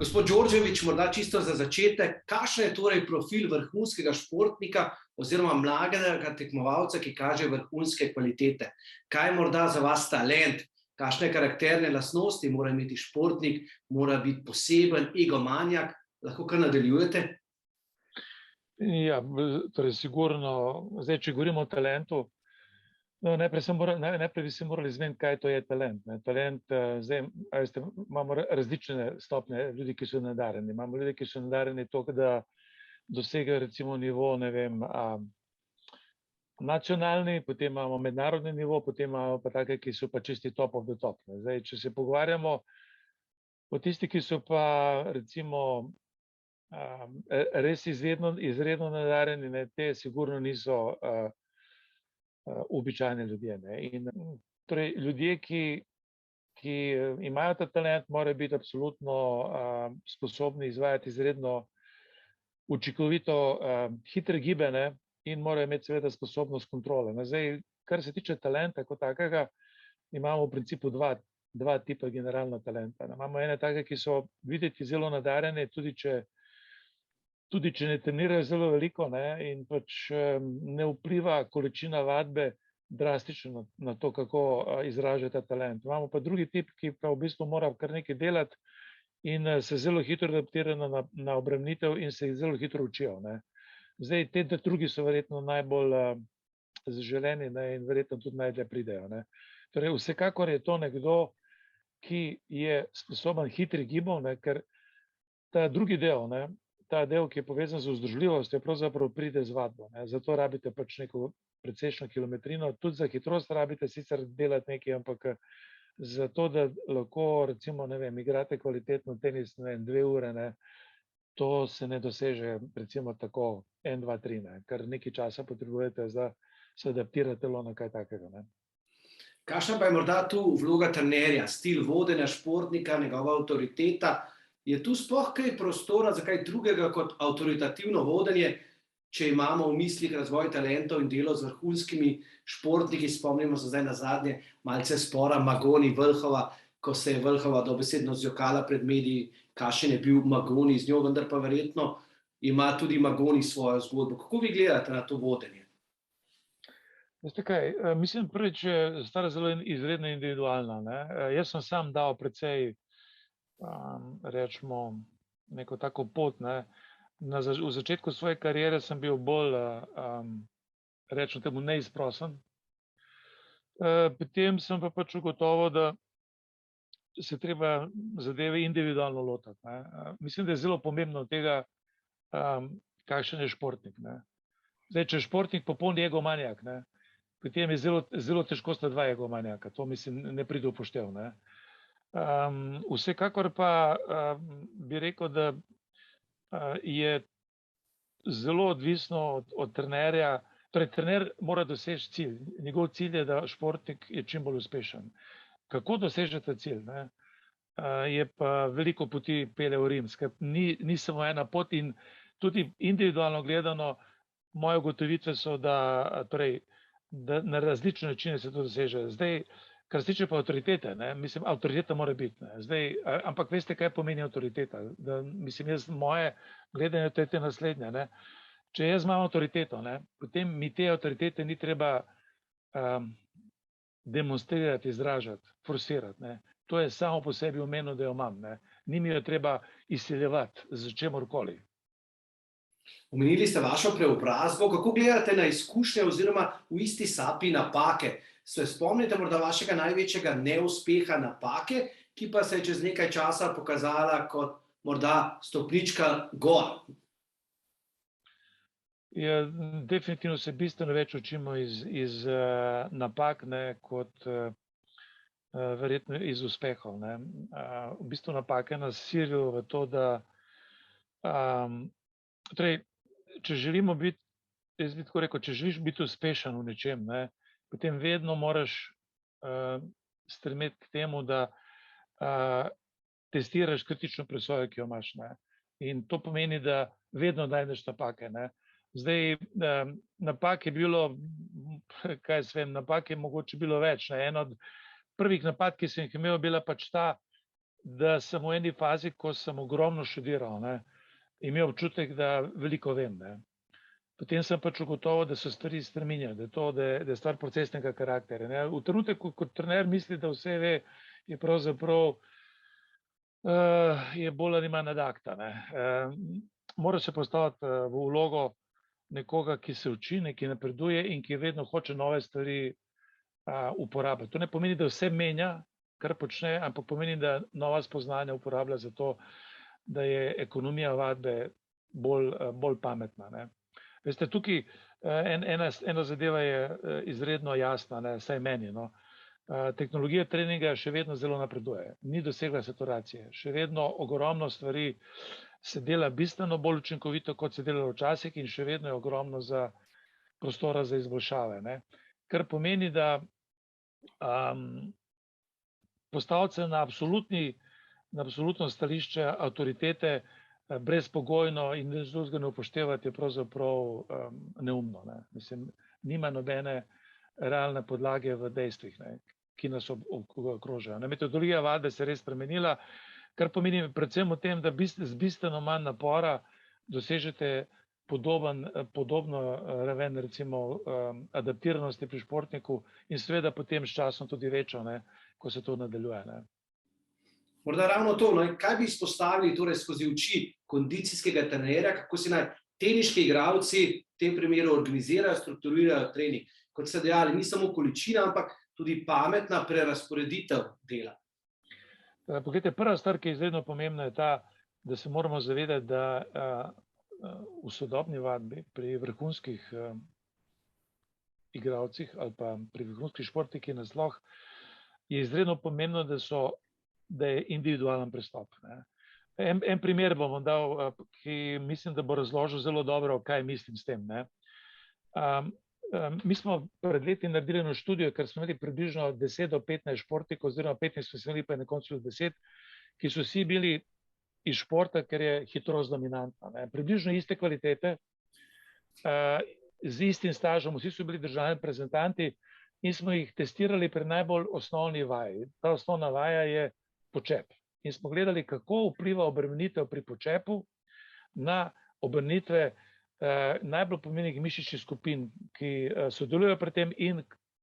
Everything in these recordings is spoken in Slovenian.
Gospod Đorđević, morda čisto za začetek, kakšen je torej profil vrhunskega športnika oziroma mladega tekmovalca, ki kaže vrhunske kvalitete? Kaj je morda za vas talent? Kakšne karakterne lastnosti mora imeti športnik? Mora biti poseben, egomanjak? Lahko kar nadaljujete? Ja, torej sigurno, zdaj, če govorimo o talentu, najprej bi se morali zmeniti, kaj to je talent. Talent, zdaj, veste, imamo različne stopnje ljudi, ki so nadarjeni. Imamo ljudi, ki so nadarjeni toliko, da dosegajo recimo nivo, ne vem, nacionalni, potem imamo mednarodni nivo, potem imamo pa take, ki so pa čisti top of the top. Zdaj, če se pogovarjamo o tisti, ki so pa recimo res izredno nadarjeni, te sigurno niso običajni ljudje. In torej ljudje, ki imajo ta talent, morajo biti absolutno sposobni izvajati izredno učinkovito hitre gibe, in morajo imeti seveda sposobnost kontrole. Zdaj, kar se tiče talenta kot takega, imamo v principu dva tipa generalno talenta. Imamo ene take, ki so videti zelo nadarjene, tudi če ne trenirajo zelo veliko, in pač ne vpliva količina vadbe drastično na to, kako izraža ta talent. Imamo pa drugi tip, ki pa v bistvu mora kar nekaj delati in se zelo hitro adaptira na obremenitev in se jih zelo hitro učijo. Zdaj, te drugi so verjetno najbolj zaželeni in verjetno tudi najdlje pridejo. Torej, vsekakor je to nekdo, ki je sposoben hitrih gibov, ker ta drugi del, ta del, ki je povezan z vzdržljivostjo, pravzaprav pride z vadbo. Zato rabite pač neko precejšnjo kilometrino, tudi za hitrost rabite sicer delati nekaj, ampak za to, da lahko recimo, ne vem, igrate kvalitetno tenis, 2 ure, to se ne doseže recimo tako 1, 2, 3, ker nekaj časa potrebujete, da se adaptira telo na kaj takega. Kakšna pa je morda tu vloga trenerja, stil vodenja športnika, njegova avtoriteta? Je tu sploh kaj prostora za kaj drugega kot avtoritativno vodenje, če imamo v mislih razvoj talentov in delo z vrhunskimi športniki? Spomnimo se zdaj na zadnje malce spora Magoni-Vlhova, ko se je Vlhova dobesedno zjokala pred mediji, kakšen je bil Magoni z njo, vendar pa verjetno ima tudi Magoni svojo zgodbo. Kako vi gledate na to vodenje? Veste kaj, mislim prvič, stvar zelo izredno individualna. Jaz sem sam dal precej rečemo, neko tako pot. V začetku svoje kariere sem bil bolj, rečemo temu, neizprosen. Potem sem pa pač ugotovil, da se treba zadeve individualno lotiti. Mislim, da je zelo pomembno tega, kakšen je športnik. Zdaj, če je športnik popoln egomanjak, potem je zelo težko sta dva egomanjaka. To mislim ne pride v poštev. Vsekakor pa bi rekel, da je zelo odvisno od trenerja. Torej, trener mora doseči cilj. Njegov cilj je, da športnik je čim bolj uspešen. Kako doseže ta cilj? Je pa veliko poti pelje v Rim. Ni samo ena pot in tudi individualno gledano moje ugotovitve so, da na različne načine se to doseže. Zdaj, kar se tiče pa avtoritete, mislim, avtoriteta mora biti. Zdaj, ampak veste, kaj pomeni avtoriteta? Mislim, moje gledanje je naslednje. Če jaz imam avtoriteto, potem mi te avtoritete ni treba demonstrirati, izražati, forsirati. To je samo po sebi umevno, da jo imam. Ni mi jo treba izsiljevati z čemorkoli. Omenili ste vašo preobrazbo. Kako gledate na izkušnje oziroma v isti sapi napake? Se spomnite morda vašega največjega neuspeha, napake, ki pa se je čez nekaj časa pokazala kot morda stopnička gor? Ja, definitivno se bistveno več učimo iz napak, kot verjetno iz uspehov. V bistvu napake nas silijo v to, da če želimo biti, jaz bi tako rekel, če želiš biti uspešen v nečem, potem vedno moraš stremeti k temu, da testiraš kritično presojo, ki jo imaš. In to pomeni, da vedno najdeš napake. Zdaj, napak je bilo, kaj napak je mogoče bilo več. En od prvih napad, ki sem jih imel, bila pač ta, da sem v eni fazi, ko sem ogromno študiral, imel občutek, da veliko vem. Potem sem pač ugotovil, da se stvari spreminjajo, da je stvar procesnega karakterja. V trenutku, ko trener misli, da vse ve, je pravzaprav je bolj ali manj ad acta. Mora se postaviti v vlogo nekoga, ki se uči, ki napreduje in ki vedno hoče nove stvari uporabljati. To ne pomeni, da vse menja, kar počne, ampak pomeni, da nova spoznanja uporablja za to, da je ekonomija vadbe bolj pametna. Veste, tukaj ena zadeva je izredno jasna, vsaj meni. Tehnologija treninga še vedno zelo napreduje, ni dosegla saturacije, še vedno ogromno stvari se dela bistveno bolj učinkovito, kot se delalo včasih in še vedno je ogromno prostora za izboljšave. Kar pomeni, da postaviti se na absolutno stališče avtoritete brezpogojno in drugega ne upoštevati je pravzaprav neumno. Mislim, nima nobene realne podlage v dejstvih, ki nas okrožajo. Metodologija vadbe se je res spremenila, kar pomeni predvsem v tem, da z bistveno manj napora dosežete podobno raven recimo adaptiranosti pri športniku in seveda potem s časom tudi večjo, ko se to nadaljuje. Morda ravno to, kaj bi izpostavili torej skozi oči kondicijskega trenerja, kako si naj teniški igralci v tem primeru organizirajo, strukturirajo trening. Kot ste dejali, ni samo količina, ampak tudi pametna prerazporeditev dela. Poglejte, prva stvar, ki je izredno pomembna, je ta, da se moramo zavedati, da v sodobni vadbi pri vrhunskih igralcih ali pa pri vrhunskih športnikih nasploh je izredno pomembno, da je individualen pristop. En primer bom dal, ki mislim, da bo razložil zelo dobro, kaj mislim s tem. Mi smo pred leti naredili eno študijo, ker smo imeli približno 10 do 15 športnikov, oziroma 15 smo imeli pa na koncu 10, ki so vsi bili iz športa, ker je hitrost dominantna. Približno iste kvalitete, z istim stažom, vsi so bili državni reprezentanti in smo jih testirali pri najbolj osnovni vaji. Ta osnovna vaja je počep. In smo gledali, kako vpliva obremenitev pri počepu na obremenitve najbolj pomembnih mišičnih skupin, ki sodelujejo pri tem in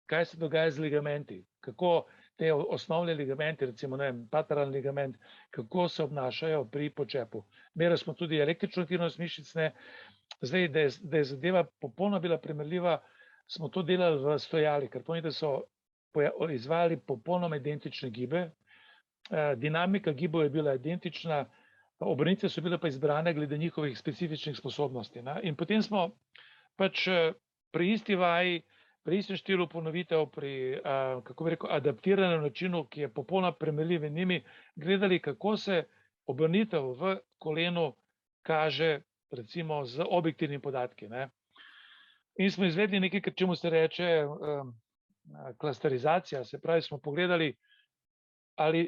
kaj se dogaja z ligamenti, kako te osnovne ligamenti, recimo pateralni ligament, kako se obnašajo pri počepu. Merili smo tudi električno aktivnost mišic. Zdaj, da je zadeva popolnoma bila primerljiva, smo to delali v stojali, kar pomeni, da so izvajali popolnoma identične gibe, dinamika gibov je bila identična, obremenitve so bile pa izbrane glede njihovih specifičnih sposobnosti. In potem smo pač pri isti vaji, pri istem štilu ponovitev, pri, kako bi rekel, adaptiranem načinu, ki je popolnoma primerljiv med njimi, gledali, kako se obremenitev v kolenu kaže recimo z objektivnimi podatki. In smo izvedli nekaj, čemu se reče klasterizacija, se pravi, smo pogledali,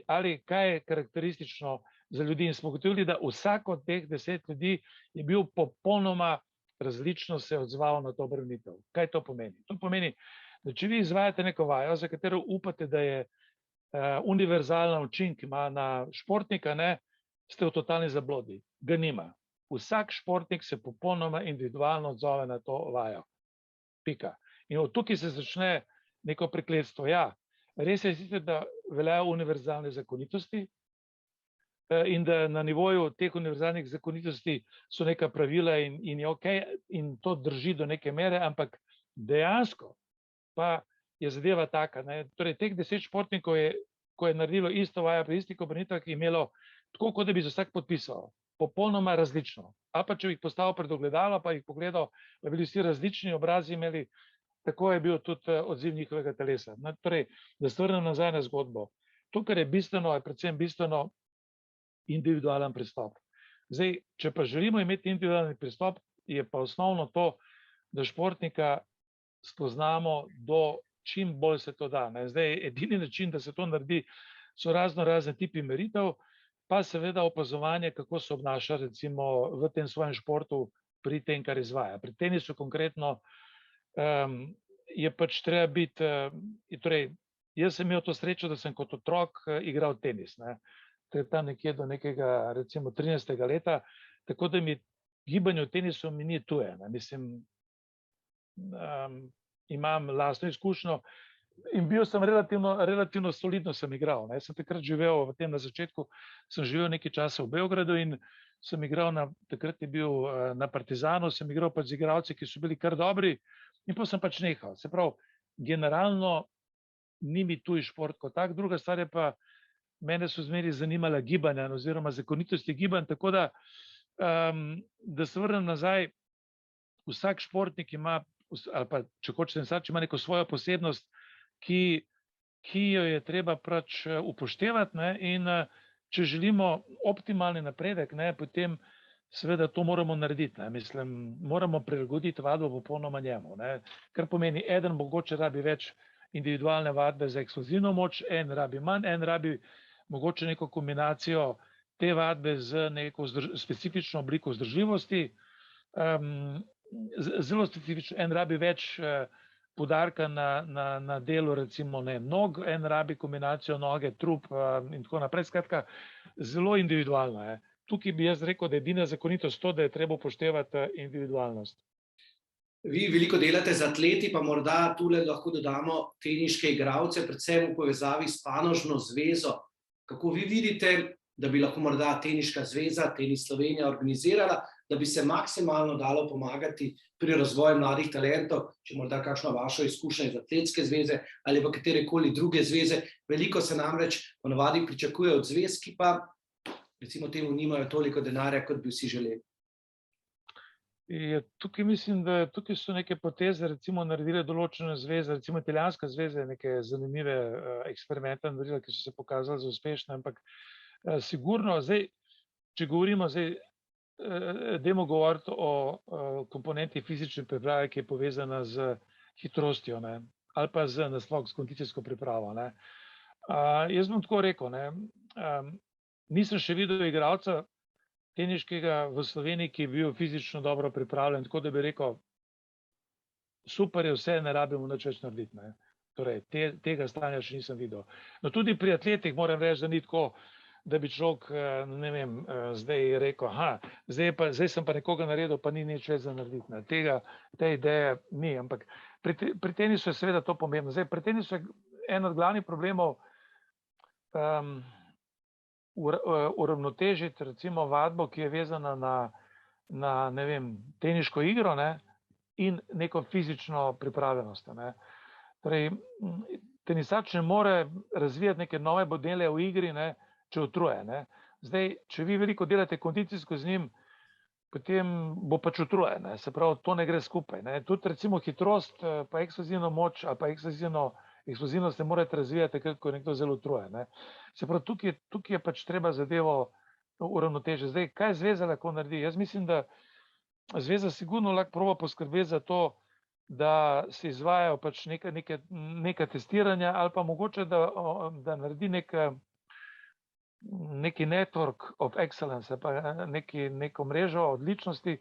ali kaj je karakteristično za ljudi in smo ugotovili, da vsak od teh 10 ljudi je bil popolnoma različno se odzval na to obremenitev. Kaj to pomeni? To pomeni, da če vi izvajate neko vajo, za katero upate, da je univerzalna učinek ima na športnika, ste v totalni zablodi. Ga nima. Vsak športnik se popolnoma individualno odzove na to vajo. Pika. In od tukaj se začne neko prekletstvo. Ja, res je sicer, da veljajo univerzalne zakonitosti in da na nivoju teh univerzalnih zakonitosti so neka pravila in je ok, in to drži do neke mere, ampak dejansko pa je zadeva taka. Torej, teh 10 športnikov je, ko je naredilo isto vajo pri istih obrnitvah, imelo tako, kot da bi za vsak podpisal, popolnoma različno. Ali pa če bi jih postavil pred ogledalo, pa jih pogledal, da bi bili vsi različni obrazi imeli, tako je bil tudi odziv njihovega telesa. Torej, da se vrnem nazaj na zgodbo. To, kar je bistveno, je predvsem bistveno individualen pristop. Zdaj, če pa želimo imeti individualni pristop, je pa osnovno to, da športnika spoznamo do čim bolj se to da. Zdaj, edini način, da se to naredi, so razne tipi meritev, pa seveda opazovanje, kako se obnaša recimo v tem svojem športu pri tem, kar izvaja. Pri tenisu konkretno je pač treba biti, torej, jaz sem imel to srečo, da sem kot otrok igral tenis. tam nekje do nekega, recimo 13. leta, tako da mi gibanje v tenisu mi ni tuje. Mislim, imam lastno izkušnjo in bil sem relativno solidno sem igral. Jaz sem takrat živel v tem, na začetku sem živel nekaj časa v Beogradu in sem igral takrat je bil na Partizanu, sem igral pač z igralci, ki so bili kar dobri in potem sem pač nehal. Se pravi, generalno ni mi tuj šport kot tak, druga stvar je pa, mene so zmeraj zanimala gibanja oziroma zakonitosti gibanj, tako da se vrnem nazaj, vsak športnik ima, ali pa če hočete, če ima neko svojo posebnost, ki jo je treba pač upoštevati, ne, in če želimo optimalni napredek, ne, potem seveda to moramo narediti. Ne. Mislim, moramo prilagoditi vadbo popolnoma njemu. Ne. Kar pomeni, eden mogoče rabi več individualne vadbe za eksplozivno moč, en rabi manj, en rabi mogoče neko kombinacijo te vadbe z neko specifično obliko vzdržljivosti. Zelo specifično, en rabi več poudarka na delu recimo nog, en rabi kombinacijo noge, trup in tako naprej. Skratka, zelo individualno je. Tukaj bi jaz rekel, da je edina zakonitost to, da je treba upoštevati individualnost. Vi veliko delate z atleti, pa morda tule lahko dodamo teniške igralce, predvsem v povezavi s panožno zvezo. Kako vi vidite, da bi lahko morda Teniška zveza, Tenis Slovenija organizirala, da bi se maksimalno dalo pomagati pri razvoju mladih talentov, če morda kakšno vašo izkušnjo iz Atletske zveze ali pa katerekoli druge zveze. Veliko se namreč ponavadi pričakuje od zvez, ki pa recimo temu nimajo toliko denarja, kot bi vsi želeli. Tukaj mislim, da tukaj so neke poteze recimo naredile določene zveze, recimo Italijanska zveza je neke zanimive eksperimente naredila, ki so se pokazali za uspešne, ampak sigurno, zdaj, če govorimo zdaj, dajmo govoriti o komponenti fizične priprave, ki je povezana z hitrostjo, ne, ali pa z nasploh s kondicijsko pripravo. Ne. Jaz bom tako rekel, ne, nisem še videl igralca teniškega v Sloveniji, ki je bil fizično dobro pripravljen, tako da bi rekel, super je vse, ne rabimo nič več narediti. Ne. Torej, tega stanja še nisem videl. No tudi pri atletih moram reči, da ni tako, da bi človek, ne vem, zdaj rekel, zdaj sem pa nekoga naredil, pa ni nič več za narediti. Ne. Te ideje ni, ampak pri tenisu je seveda to pomembno. Zdaj, pri tenisu je en od glavnih problemov uravnotežiti recimo vadbo, ki je vezana na ne vem, teniško igro, ne, in neko fizično pripravljenost. Ne. Torej, tenisač ne more razvijati neke nove modele v igri, ne, če utruje. Ne. Zdaj, če vi veliko delate kondicijsko z njim, potem bo pač utrujen. Se pravi, to ne gre skupaj. Ne. Tudi recimo hitrost, pa eksplozivno moč ali pa eksplozivnost ne morete razvijati, ko je nekdo zelo utrujen. Ne. Se pravi, tukaj je pač treba zadevo uravnotežiti. Zdaj, kaj zveza lahko naredi? Jaz mislim, da zveza sigurno lahko proba poskrbeti za to, da se izvajajo pač neka testiranja ali pa mogoče, da naredi neki network of excellence, pa neko mrežo odličnosti,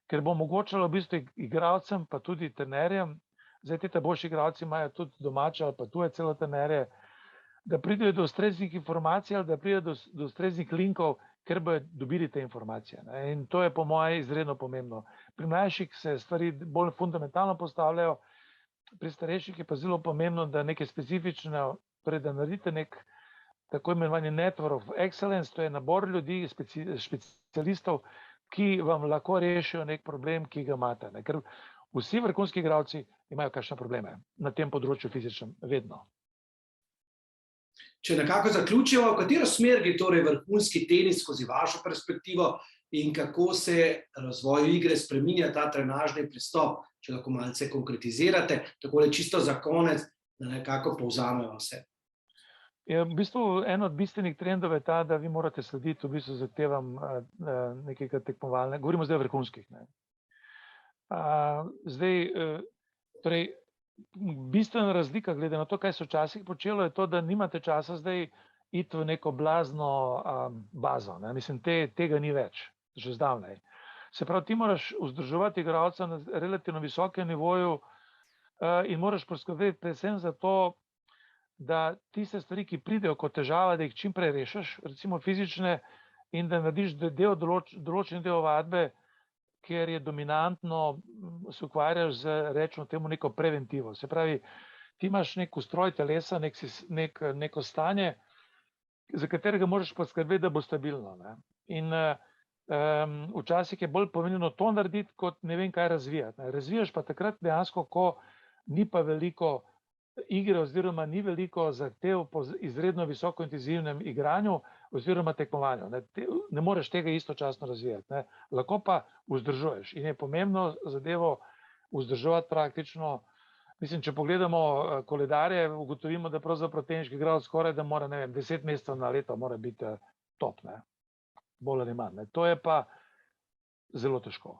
ker bo omogočalo v bistvu igralcem, pa tudi trenerjem, zdaj te boljši igralci imajo tudi domače ali pa tuje celo trenerje, da pridejo do ustreznih informacij ali da pridejo do ustreznih linkov, ker bodo dobili te informacije. Ne. In to je po moje izredno pomembno. Pri mlajših se stvari bolj fundamentalno postavljajo, pri starejših je pa zelo pomembno, da neke specifične, torej da naredite nek tako imenovani network of excellence, to je nabor ljudi, specialistov, ki vam lahko rešijo nek problem, ki ga imate. Ne. Ker vsi vrhunski igralci imajo kakšne probleme na tem področju fizičnem, vedno. Če nekako zaključimo, v katero smer gre torej vrhunski tenis skozi vašo perspektivo in kako se razvoj igre spreminja ta trenažni pristop, če lahko malce konkretizirate, takole čisto za konec, da nekako povzamemo vse. V bistvu en od bistvenih trendov je ta, da vi morate slediti v bistvu zahtevam nekega tekmovalnega, govorimo zdaj o vrhunskih. Ne. Zdaj, torej, bistvena razlika glede na to, kaj se včasih počelo, je to, da nimate časa zdaj iti v neko blazno bazo. Ne. Mislim, tega ni več, že zdavnaj. Se pravi, ti moraš vzdrževati igralca na relativno visokem nivoju in moraš poskrbeti predvsem za to, da tiste stvari, ki pridejo kot težava, da jih čim prej rešiš, recimo fizične, in da narediš določen del vadbe, ker je dominantno, se ukvarjaš z, rečemo temu, neko preventivo. Se pravi, ti imaš nek ustroj telesa, neko stanje, za katerega moraš poskrbeti, da bo stabilno. Ne? In včasih je bolj pomembno to narediti, kot ne vem kaj razvijati. Ne? Razvijaš pa takrat dejansko, ko ni pa veliko igre oziroma ni veliko zahtev po izredno visoko intenzivnem igranju oziroma tekmovanju. Ne moreš tega istočasno razvijati. Ne? Lahko pa vzdržuješ. In je pomembno zadevo vzdrževati praktično. Mislim, če pogledamo koledarje, ugotovimo, da pravzaprav teniški igralec skoraj da mora, ne vem, 10 mesecev na leto mora biti top, ne? Bolj ali manj. Ne? To je pa zelo težko.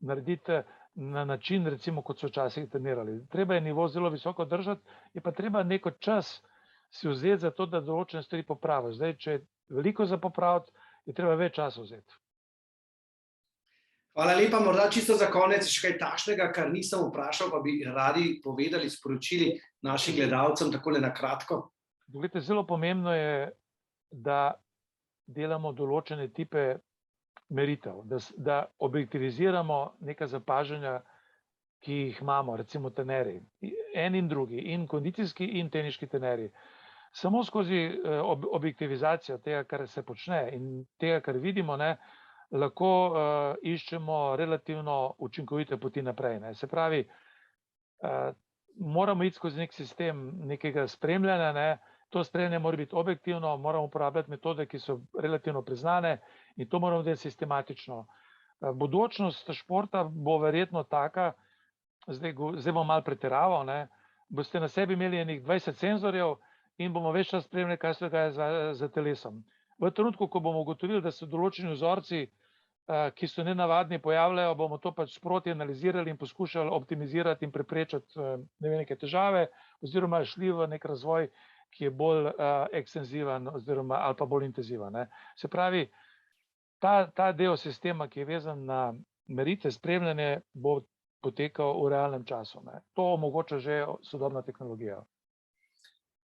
Narediti na način, recimo, kot so včasih trenirali. Treba je nivo zelo visoko držati, je pa treba neko čas si vzeti za to, da določene stvari popraviš. Zdaj, če je veliko za popraviti, je treba več časa vzeti. Hvala lepa. Morda čisto za konec še kaj takšnega, kar nisem vprašal, pa bi radi povedali, sporočili našim gledalcem takole na kratko. Poglejte, zelo pomembno je, da delamo določene tipe meritev, da objektiviziramo neka zapažanja, ki jih imamo, recimo trenerji, en in drugi, in kondicijski in teniški trenerji. Samo skozi objektivizacijo tega, kar se počne in tega, kar vidimo, ne, lahko iščemo relativno učinkovite poti naprej. Ne. Se pravi, moramo iti skozi nek sistem nekega spremljanja, ne. To spremljanje mora biti objektivno, moramo uporabljati metode, ki so relativno priznane in to moramo delati sistematično. Bodočnost športa bo verjetno taka, zdaj bom malo pretiraval, ne, boste na sebi imeli enih 20 senzorjev in bomo več čas spremljali, kaj se dogaja za telesom. V trenutku, ko bomo ugotovili, da so določeni vzorci, ki so nenavadni, pojavljajo, bomo to pač sproti analizirali in poskušali optimizirati in preprečiti neke težave oziroma šli v nek razvoj, ki je bolj ekstenziven oziroma ali pa bolj intenziven. Ne. Se pravi, ta del sistema, ki je vezan na meritve, spremljanje, bo potekal v realnem času. Ne. To omogoča že sodobna tehnologija.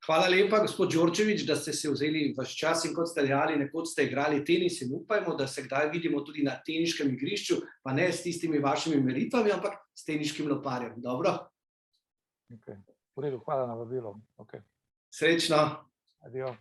Hvala lepa, gospod Đorđević, da ste se vzeli vaš čas in kot ste dejali, nekoč ste igrali tenis in upajmo, da se kdaj vidimo tudi na teniškem igrišču, pa ne s tistimi vašimi meritvami, ampak s teniškim loparjem. Dobro? Okay. V redu, hvala na vabilo. Okay. Srečno. Adijo.